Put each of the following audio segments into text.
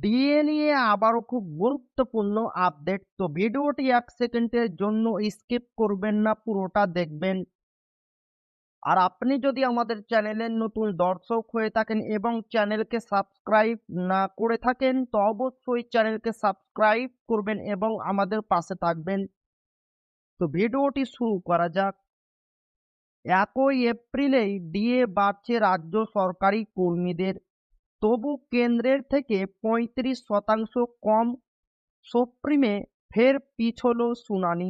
DA নিয়ে আবারও খুব গুরুত্বপূর্ণ আপডেট। তো ভিডিওটি ১ সেকেন্ডের জন্য স্কিপ করবেন না, পুরোটা দেখবেন। আর আপনি যদি আমাদের চ্যানেলের নতুন দর্শক হয়ে থাকেন এবং চ্যানেলকে সাবস্ক্রাইব না করে থাকেন, তো অবশ্যই চ্যানেলকে সাবস্ক্রাইব করবেন এবং আমাদের পাশে থাকবেন। তো ভিডিওটি শুরু করা যাক। ১ই এপ্রিলেই ডিএ বাড়ছে রাজ্য সরকারি কর্মীদের। তবু কেন্দ্রের থেকে ৩৫% কম। সুপ্রিমে ফের পিছল শুনানি।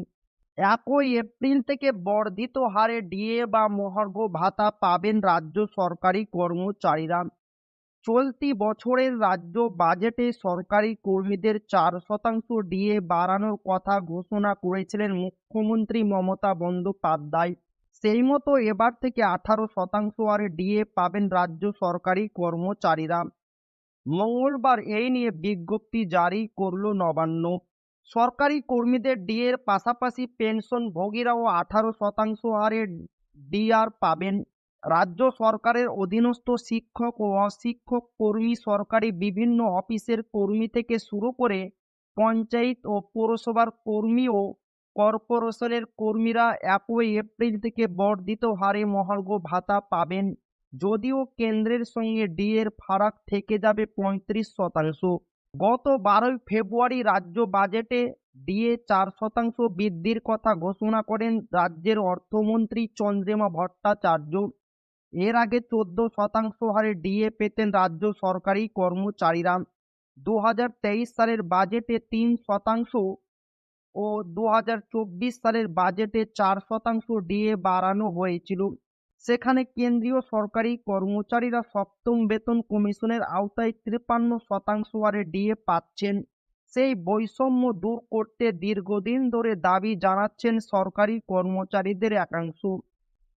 ১ই এপ্রিল থেকে বর্ধিত হারে ডিএ বা মহার্ঘ ভাতা পাবেন রাজ্য সরকারি কর্মচারীরা। চলতি বছরের রাজ্য বাজেটে সরকারি কর্মীদের ৪% ডিএ বাড়ানোর কথা ঘোষণা করেছিলেন মুখ্যমন্ত্রী মমতা বন্দ্যোপাধ্যায়। সেই মতো এবার থেকে ১৮% হারে ডিএ পাবেন রাজ্য সরকারি কর্মচারীরা। মঙ্গলবার এই নিয়ে বিজ্ঞপ্তি জারি করল নবান্ন। সরকারি কর্মীদের ডিএর পাশাপাশি পেনশনভোগীরাও ১৮% হারে ডিআর পাবেন। রাজ্য সরকারের অধীনস্থ শিক্ষক ও অশিক্ষক কর্মী, সরকারি বিভিন্ন অফিসের কর্মী থেকে শুরু করে পঞ্চায়েত ও পৌরসভার কর্মী ও কর্পোরেশনের কর্মীরা ১ই এপ্রিল থেকে বর্ধিত হারে মহার্ঘ ভাতা পাবেন। যদিও কেন্দ্রের সঙ্গে ডিএর ফারাক থেকে যাবে ৩৫%। গত ১২ই ফেব্রুয়ারি রাজ্য বাজেটে ডিএ ৪% বৃদ্ধির কথা ঘোষণা করেন রাজ্যের অর্থমন্ত্রী চন্দ্রিমা ভট্টাচার্য। এর আগে ১৪% হারে ডিএ পেতেন রাজ্য সরকারি কর্মচারীরা। ২০২৩ সালের বাজেটে ৩% ও ২০২৪ সালের বাজেটে ৪% ডিএ বাড়ানো হয়েছিল। সেখানে কেন্দ্রীয় সরকারি কর্মচারীরা সপ্তম বেতন কমিশনের আওতায় ৫৩% হারে ডিএ পাচ্ছেন। সেই বৈষম্য দূর করতে দীর্ঘদিন ধরে দাবি জানাচ্ছেন সরকারি কর্মচারীদের একাংশ।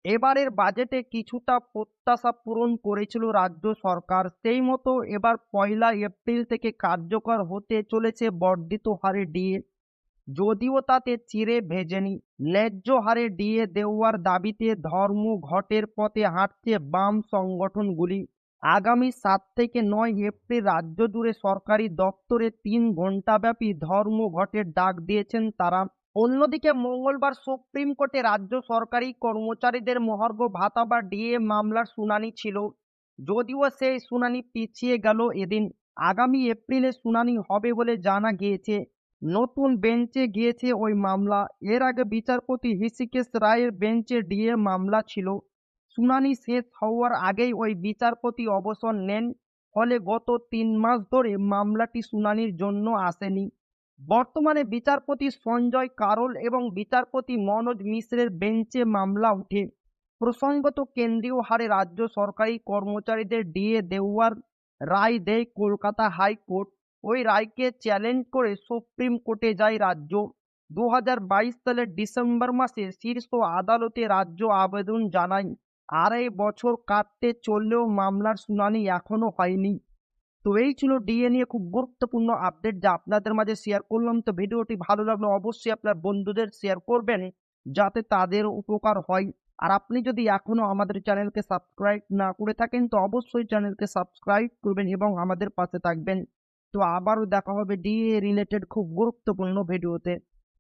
এবারের বাজেটে কিছুটা প্রত্যাশা পূরণ করেছিল রাজ্য সরকার। সেই মতো এবার ১লা এপ্রিল থেকে কার্যকর হতে চলেছে বর্ধিত হারে ডিএ। যদিও তাতে চিড়ে ভেজেনি। ন্যায্য হারে ডিএ দেওয়ার দাবিতে ধর্মঘটের পথে হাঁটছে বাম সংগঠনগুলি। আগামী ৭ থেকে ৯ এপ্রিল রাজ্য জুড়ে সরকারি দপ্তরে ৩ ঘণ্টাব্যাপী ধর্মঘটের ডাক দিয়েছেন তারা। অন্যদিকে মঙ্গলবার সুপ্রিম কোর্টে রাজ্য সরকারি কর্মচারীদের মহার্ঘ ভাতা বা ডিএ মামলার শুনানি ছিল। যদিও সেই শুনানি পিছিয়ে গেল এদিন। আগামী এপ্রিলে শুনানি হবে বলে জানা গিয়েছে। নতুন বেঞ্চে গিয়েছে ওই মামলা। এর আগে বিচারপতি হৃষিকেশ রায়ের বেঞ্চে ডিএ মামলা ছিল। শুনানি শেষ হওয়ার আগেই ওই বিচারপতি অবসর নেন। ফলে গত ৩ মাস ধরে মামলাটি শুনানির জন্য আসেনি। বর্তমানে বিচারপতি সঞ্জয় কারোল এবং বিচারপতি মনোজ মিশ্রের বেঞ্চে মামলা ওঠে। প্রসঙ্গত, কেন্দ্রীয় হারে রাজ্য সরকারি কর্মচারীদের ডিএ দেওয়ার রায় দেয় কলকাতা হাইকোর্ট। ওই রায়কে চ্যালেঞ্জ করে সুপ্রিম কোর্টে যায় রাজ্য। ২০২২ সালের ডিসেম্বর মাসে শীর্ষ আদালতে রাজ্য আবেদন জানায়। ২.৫ বছর কাটতে চললেও মামলার শুনানি এখনো হয়নি। তো এই ছিল ডিএ নিয়ে খুব গুরুত্বপূর্ণ আপডেট যা আপনাদের মাঝে শেয়ার করলাম। তো ভিডিওটি ভালো লাগলে অবশ্যই আপনার বন্ধুদের শেয়ার করবেন যাতে তাদের উপকার হয়। আর আপনি যদি এখনো আমাদের চ্যানেলকে সাবস্ক্রাইব না করে থাকেন তো অবশ্যই চ্যানেলকে সাবস্ক্রাইব করবেন এবং আমাদের পাশে থাকবেন। তো আবারও দেখা হবে ডিএ রিলেটেড খুব গুরুত্বপূর্ণ ভিডিওতে।